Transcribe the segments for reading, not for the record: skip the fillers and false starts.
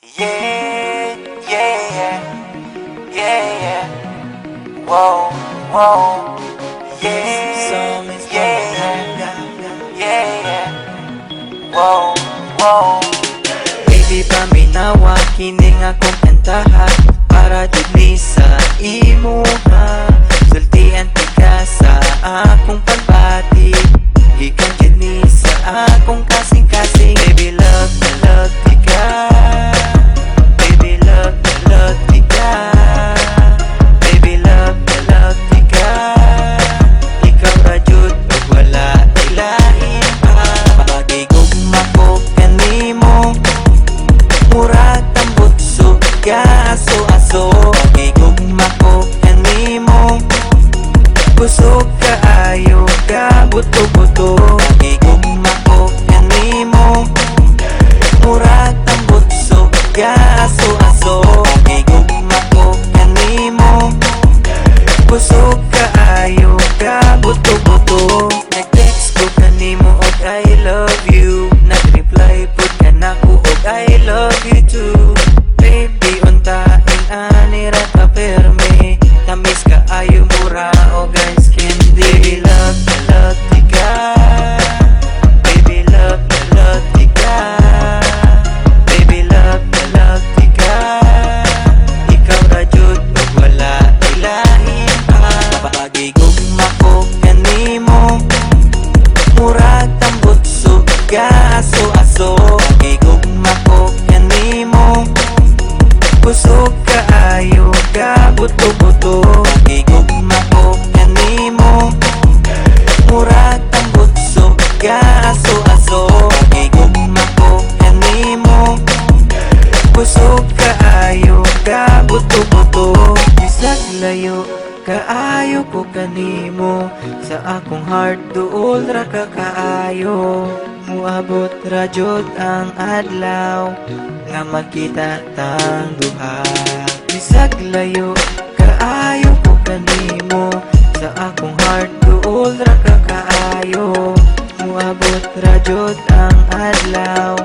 Yeah, yeah, yeah, yeah. Whoa, whoa. Yeah, yeah, yeah. Whoa, whoa. Baby, paminawa, kining akong kantaha para dili sa imuha. Sultian ka sa akong pagbati, gikan dili sa akong kasing-kasing. Baby, love ka. Baby, love ka. Baby, love ka. Ikaw ra jud ug wala ilahin pa. Pagigugma ko kanimo, murag tambot suga aso-aso. Pagigugma ko kanimo, kusog kaayo ka buto-buto. Pagigugma ko kanimo, murag tambot suga aso-aso. Pagigugma ko kanimo, kusog kaayo ka buto-buto. Nag-text ko kanimo og I love you, nag-reply pud ka nako og I love you too. Baby, untain ani ra ka perme, tamis ka ayo mura o guys candy. Baby, love ka. Baby, love ka. Baby, love ka. Ikaw ra jud ug wala ilahin pa. Pagigugma ko kanimo, murag tambot suga aso-aso. Pagigugma ko kanimo, kusog kaayo ka buto-buto. Pagigugma ko kanimo, murag tambot suga aso-aso. Pagigugma ko kanimo, kusog kaayo ka buto-buto. Bisag layo kaayo ko kanimo, sa akong heart duol ra ka kaayo. Muabot ra jud ang adlaw nga magkita tang duha. Bisag layo kaayo ko kanimo, sa akong heart duol ra ka kaayo. Muabot ra jud ang adlaw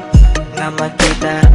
nga magkita